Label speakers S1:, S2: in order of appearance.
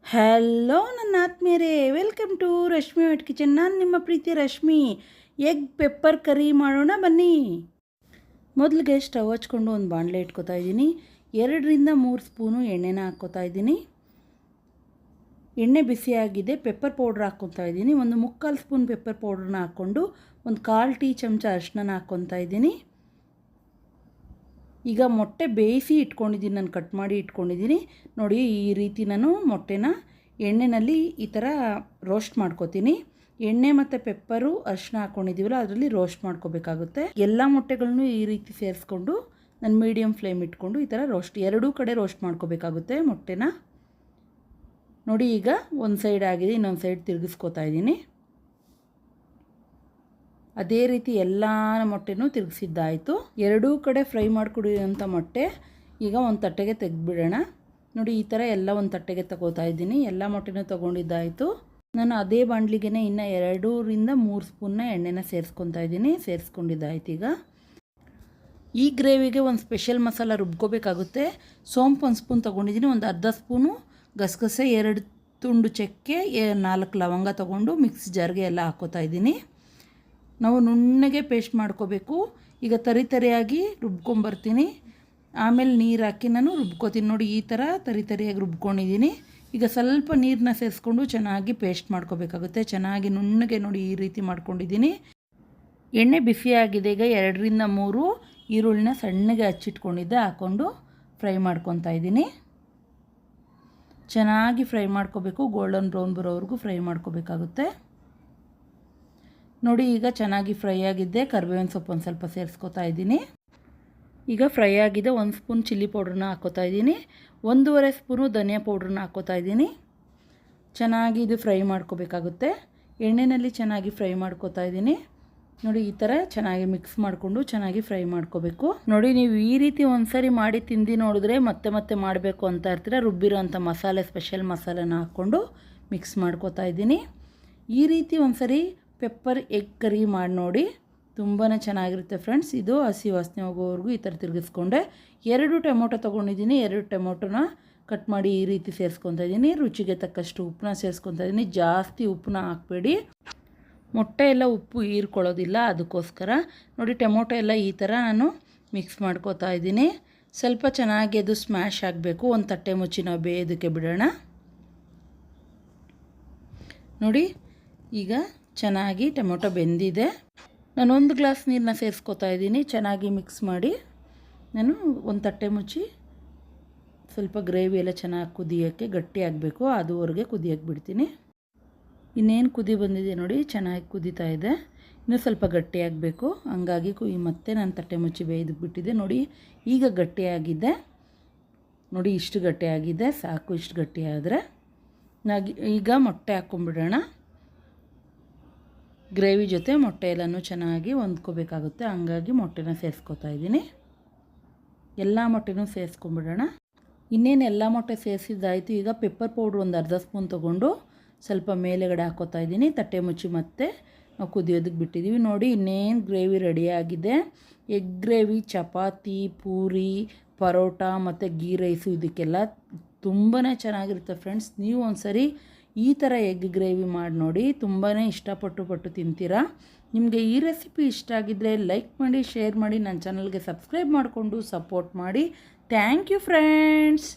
S1: Hello ನನ್ನ ಆತ್ಮೀಯರೇ, welcome to Rashmi wet kitchen. ನಾನು ನಿಮ್ಮ ಪ್ರೀತಿ ರಶ್ಮಿ. ಎಗ್ ಪೆಪ್ಪರ್ ಕರಿ ಮಾಡೋಣ ಬನ್ನಿ. ಮೊದಲಿಗೆ ಸ್ಟವ್ ಹಚ್ಕೊಂಡು ಒಂದು ಬಾಣಲೆ ಇಟ್ಕೊತಾ ಇದ್ದೀನಿ. 2-3 ಸ್ಪೂನು ಎಣ್ಣೆನ ಹಾಕ್ಕೋತಾ ಇದ್ದೀನಿ. ಎಣ್ಣೆ ಬಿಸಿಯಾಗಿದೆ. ಪೆಪ್ಪರ್ ಪೌಡ್ರ್ ಹಾಕ್ಕೊತಾ ಇದ್ದೀನಿ. ಒಂದು 3/4 ಸ್ಪೂನ್ ಪೆಪ್ಪರ್ ಪೌಡ್ರನ್ನ ಹಾಕ್ಕೊಂಡು ಒಂದು 1/4 ಟೀ ಚಮಚ ಅರಿಶಿನ ಹಾಕ್ಕೊತಾ ಇದ್ದೀನಿ. ಈಗ ಮೊಟ್ಟೆ ಬೇಯಿಸಿ ಇಟ್ಕೊಂಡಿದ್ದೀನಿ, ನಾನು ಕಟ್ ಮಾಡಿ ಇಟ್ಕೊಂಡಿದ್ದೀನಿ ನೋಡಿ. ಈ ರೀತಿ ನಾನು ಮೊಟ್ಟೆನ ಎಣ್ಣೆಯಲ್ಲಿ ಈ ಥರ ರೋಸ್ಟ್ ಮಾಡ್ಕೋತೀನಿ. ಎಣ್ಣೆ ಮತ್ತು ಪೆಪ್ಪರು ಅರಿಶಿನ ಹಾಕ್ಕೊಂಡಿದ್ದೀವಲ್ಲ ಅದರಲ್ಲಿ ರೋಸ್ಟ್ ಮಾಡ್ಕೋಬೇಕಾಗುತ್ತೆ. ಎಲ್ಲ ಮೊಟ್ಟೆಗಳನ್ನು ಈ ರೀತಿ ಸೇರಿಸ್ಕೊಂಡು ನಾನು ಮೀಡಿಯಮ್ ಫ್ಲೇಮ್ ಇಟ್ಕೊಂಡು ಈ ಥರ ಎರಡೂ ಕಡೆ ರೋಸ್ಟ್ ಮಾಡ್ಕೋಬೇಕಾಗುತ್ತೆ ಮೊಟ್ಟೆನ ನೋಡಿ. ಈಗ ಒಂದು ಸೈಡ್ ಆಗಿದೆ, ಇನ್ನೊಂದು ಸೈಡ್ ತಿರುಗಿಸ್ಕೋತಾ ಇದ್ದೀನಿ. ಅದೇ ರೀತಿ ಎಲ್ಲ ಮೊಟ್ಟೆನೂ ತಿರುಗಿಸಿದ್ದಾಯಿತು. ಎರಡೂ ಕಡೆ ಫ್ರೈ ಮಾಡಿಕೊಡಿರೋಂಥ ಮೊಟ್ಟೆ ಈಗ ಒಂದು ತಟ್ಟೆಗೆ ತೆಗೆದುಬಿಡೋಣ ನೋಡಿ. ಈ ಥರ ಎಲ್ಲ ಒಂದು ತಟ್ಟೆಗೆ ತಗೋತಾ ಇದ್ದೀನಿ. ಎಲ್ಲ ಮೊಟ್ಟೆನೂ ತೊಗೊಂಡಿದ್ದಾಯಿತು. ನಾನು ಅದೇ ಬಾಣಲಿಗೆ ಇನ್ನು 2-3 ಸ್ಪೂನ್ನ ಎಣ್ಣೆನ ಸೇರಿಸ್ಕೊತಾ ಇದ್ದೀನಿ. ಸೇರಿಸ್ಕೊಂಡಿದ್ದಾಯ್ತು. ಈಗ ಈ ಗ್ರೇವಿಗೆ ಒಂದು ಸ್ಪೆಷಲ್ ಮಸಾಲ ರುಬ್ಕೋಬೇಕಾಗುತ್ತೆ. ಸೋಂಪು 1 ಸ್ಪೂನ್ ತೊಗೊಂಡಿದ್ದೀನಿ. ಒಂದು ಅರ್ಧ ಸ್ಪೂನು ಗಸಗಸೆ, 2 ತುಂಡು ಚಕ್ಕೆ, 4 ಲವಂಗ ತೊಗೊಂಡು ಮಿಕ್ಸಿ ಜಾರ್ಗೆ ಎಲ್ಲ ಹಾಕ್ಕೋತಾ ಇದ್ದೀನಿ. ನಾವು ನುಣ್ಣಗೆ ಪೇಸ್ಟ್ ಮಾಡ್ಕೋಬೇಕು. ಈಗ ತರಿಯಾಗಿ ರುಬ್ಕೊಂಬರ್ತೀನಿ. ಆಮೇಲೆ ನೀರು ಹಾಕಿ ನಾನು ರುಬ್ಕೋತೀನಿ ನೋಡಿ. ಈ ಥರ ತರಿಯಾಗಿ ರುಬ್ಕೊಂಡಿದ್ದೀನಿ. ಈಗ ಸ್ವಲ್ಪ ನೀರನ್ನ ಸೇರಿಸ್ಕೊಂಡು ಚೆನ್ನಾಗಿ ಪೇಸ್ಟ್ ಮಾಡ್ಕೋಬೇಕಾಗುತ್ತೆ. ಚೆನ್ನಾಗಿ ನುಣ್ಣಗೆ ನೋಡಿ ಈ ರೀತಿ ಮಾಡ್ಕೊಂಡಿದ್ದೀನಿ. ಎಣ್ಣೆ ಬಿಸಿಯಾಗಿದೆ. ಈಗ 2-3 ಈರುಳ್ಳಿನ ಸಣ್ಣಗೆ ಹಚ್ಚಿಟ್ಕೊಂಡಿದ್ದೆ ಹಾಕ್ಕೊಂಡು ಫ್ರೈ ಮಾಡ್ಕೊತಾ ಇದ್ದೀನಿ. ಚೆನ್ನಾಗಿ ಫ್ರೈ ಮಾಡ್ಕೋಬೇಕು. ಗೋಲ್ಡನ್ ಬ್ರೌನ್ ಬರೋವರೆಗೂ ಫ್ರೈ ಮಾಡ್ಕೋಬೇಕಾಗುತ್ತೆ ನೋಡಿ. ಈಗ ಚೆನ್ನಾಗಿ ಫ್ರೈ ಆಗಿದ್ದೆ. ಕರಿಬೇವಿನ ಸೊಪ್ಪು ಒಂದು ಸ್ವಲ್ಪ ಸೇರಿಸ್ಕೊತಾ ಇದ್ದೀನಿ. ಈಗ ಫ್ರೈ ಆಗಿದೆ. 1 ಸ್ಪೂನ್ ಚಿಲ್ಲಿ ಪೌಡ್ರನ್ನ ಹಾಕ್ಕೋತಾ ಇದ್ದೀನಿ. 1.5 ಸ್ಪೂನು ಧನಿಯಾ ಪೌಡ್ರನ್ನ ಹಾಕ್ಕೋತಾ ಇದ್ದೀನಿ. ಚೆನ್ನಾಗಿ ಇದು ಫ್ರೈ ಮಾಡ್ಕೋಬೇಕಾಗುತ್ತೆ. ಎಣ್ಣೆಯಲ್ಲಿ ಚೆನ್ನಾಗಿ ಫ್ರೈ ಮಾಡ್ಕೋತಾ ಇದ್ದೀನಿ ನೋಡಿ. ಈ ಥರ ಚೆನ್ನಾಗಿ ಮಿಕ್ಸ್ ಮಾಡಿಕೊಂಡು ಚೆನ್ನಾಗಿ ಫ್ರೈ ಮಾಡ್ಕೋಬೇಕು ನೋಡಿ. ನೀವು ಈ ರೀತಿ ಒಂದ್ಸರಿ ಮಾಡಿ ತಿಂದು ನೋಡಿದ್ರೆ ಮತ್ತೆ ಮತ್ತೆ ಮಾಡಬೇಕು ಅಂತ ಇರ್ತೀರ. ರುಬ್ಬಿರೋಂಥ ಮಸಾಲೆ, ಸ್ಪೆಷಲ್ ಮಸಾಲೆನ ಹಾಕ್ಕೊಂಡು ಮಿಕ್ಸ್ ಮಾಡ್ಕೋತಾ ಇದ್ದೀನಿ. ಈ ರೀತಿ ಒಂದ್ಸರಿ ಪೆಪ್ಪರ್ ಎಗ್ ಕರಿ ಮಾಡಿ ನೋಡಿ, ತುಂಬಾ ಚೆನ್ನಾಗಿರುತ್ತೆ ಫ್ರೆಂಡ್ಸ್. ಇದು ಹಸಿ ವಾಸನೆ ಹೋಗೋವರೆಗೂ ಈ ಥರ ತಿರುಗಿಸ್ಕೊಂಡೆ. 2 ಟೊಮೊಟೊ ತೊಗೊಂಡಿದ್ದೀನಿ. 2 ಟೊಮೊಟೊನ ಕಟ್ ಮಾಡಿ ಈ ರೀತಿ ಸೇರಿಸ್ಕೊತಾ ಇದ್ದೀನಿ. ರುಚಿಗೆ ತಕ್ಕಷ್ಟು ಉಪ್ಪನ್ನ ಸೇರಿಸ್ಕೊತಾ ಇದ್ದೀನಿ. ಜಾಸ್ತಿ ಉಪ್ಪನ್ನ ಹಾಕಬೇಡಿ, ಮೊಟ್ಟೆ ಎಲ್ಲ ಉಪ್ಪು ಹೀರ್ಕೊಳ್ಳೋದಿಲ್ಲ, ಅದಕ್ಕೋಸ್ಕರ ನೋಡಿ. ಟೊಮೊಟೊ ಎಲ್ಲ ಈ ಥರ ನಾನು ಮಿಕ್ಸ್ ಮಾಡ್ಕೋತಾ ಇದ್ದೀನಿ. ಸ್ವಲ್ಪ ಚೆನ್ನಾಗಿ ಅದು ಸ್ಮ್ಯಾಶ್ ಆಗಬೇಕು. ಒಂದು ತಟ್ಟೆ ಮುಚ್ಚಿ ನಾವು ಬೇಯೋದಕ್ಕೆ ಬಿಡೋಣ ನೋಡಿ. ಈಗ ಚೆನ್ನಾಗಿ ಟೊಮೊಟೊ ಬೆಂದಿದೆ. ನಾನು 1 ಗ್ಲಾಸ್ ನೀರನ್ನ ಸೇರಿಸ್ಕೊತಾ ಇದ್ದೀನಿ. ಚೆನ್ನಾಗಿ ಮಿಕ್ಸ್ ಮಾಡಿ ನಾನು ಒಂದು ತಟ್ಟೆ ಮುಚ್ಚಿ ಸ್ವಲ್ಪ ಗ್ರೇವಿ ಎಲ್ಲ ಚೆನ್ನಾಗಿ ಕುದಿಯೋಕ್ಕೆ ಗಟ್ಟಿ ಆಗಬೇಕು, ಅದುವರೆಗೆ ಕುದಿಯೋಕ್ಕೆ ಬಿಡ್ತೀನಿ. ಇನ್ನೇನು ಕುದಿ ಬಂದಿದೆ ನೋಡಿ, ಚೆನ್ನಾಗಿ ಕುದೀತಾ ಇದೆ. ಇನ್ನೂ ಸ್ವಲ್ಪ ಗಟ್ಟಿಯಾಗಬೇಕು, ಹಂಗಾಗಿ ಮತ್ತೆ ನಾನು ತಟ್ಟೆ ಮುಚ್ಚಿ ಬೇಯ್ದು ಬಿಟ್ಟಿದ್ದೆ ನೋಡಿ. ಈಗ ಗಟ್ಟಿಯಾಗಿದೆ ನೋಡಿ. ಇಷ್ಟು ಗಟ್ಟಿಯಾಗಿದೆ ಸಾಕು. ಇಷ್ಟು ಗಟ್ಟಿಯಾದರೆ ಈಗ ಮೊಟ್ಟೆ ಹಾಕ್ಕೊಂಬಿಡೋಣ. ಗ್ರೇವಿ ಜೊತೆ ಮೊಟ್ಟೆ ಎಲ್ಲನೂ ಚೆನ್ನಾಗಿ ಹೊಂದ್ಕೋಬೇಕಾಗುತ್ತೆ, ಹಂಗಾಗಿ ಮೊಟ್ಟೆನ ಸೇರಿಸ್ಕೊತಾ ಇದ್ದೀನಿ. ಎಲ್ಲ ಮೊಟ್ಟೆನೂ ಸೇರಿಸ್ಕೊಂಬಿಡೋಣ. ಇನ್ನೇನು ಎಲ್ಲ ಮೊಟ್ಟೆ ಸೇರಿಸಿದ್ದಾಯಿತು. ಈಗ ಪೆಪ್ಪರ್ ಪೌಡ್ರ್ ಒಂದು ಅರ್ಧ ಸ್ಪೂನ್ ತೊಗೊಂಡು ಸ್ವಲ್ಪ ಮೇಲೆಗಡೆ ಹಾಕ್ಕೋತಾ ಇದ್ದೀನಿ. ತಟ್ಟೆ ಮುಚ್ಚಿ ಮತ್ತೆ ನಾವು ಕುದಿಯೋದಕ್ಕೆ ಬಿಟ್ಟಿದ್ದೀವಿ ನೋಡಿ. ಇನ್ನೇನು ಗ್ರೇವಿ ರೆಡಿಯಾಗಿದೆ. ಎಗ್ ಗ್ರೇವಿ ಚಪಾತಿ, ಪೂರಿ, ಪರೋಟ ಮತ್ತು ಗೀ ರೈಸು ಇದಕ್ಕೆಲ್ಲ ತುಂಬಾ ಚೆನ್ನಾಗಿರುತ್ತೆ ಫ್ರೆಂಡ್ಸ್. ನೀವು ಒಂದ್ಸರಿ ಈ ಥರ ಎಗ್ ಗ್ರೇವಿ ಮಾಡಿ ನೋಡಿ, ತುಂಬಾ ಇಷ್ಟಪಟ್ಟು ತಿಂತೀರಾ. ನಿಮಗೆ ಈ ರೆಸಿಪಿ ಇಷ್ಟ ಆಗಿದ್ದರೆ ಲೈಕ್ ಮಾಡಿ, ಶೇರ್ ಮಾಡಿ, ನನ್ನ ಚಾನಲ್ಗೆ ಸಬ್ಸ್ಕ್ರೈಬ್ ಮಾಡಿಕೊಂಡು ಸಪೋರ್ಟ್ ಮಾಡಿ. Thank you friends.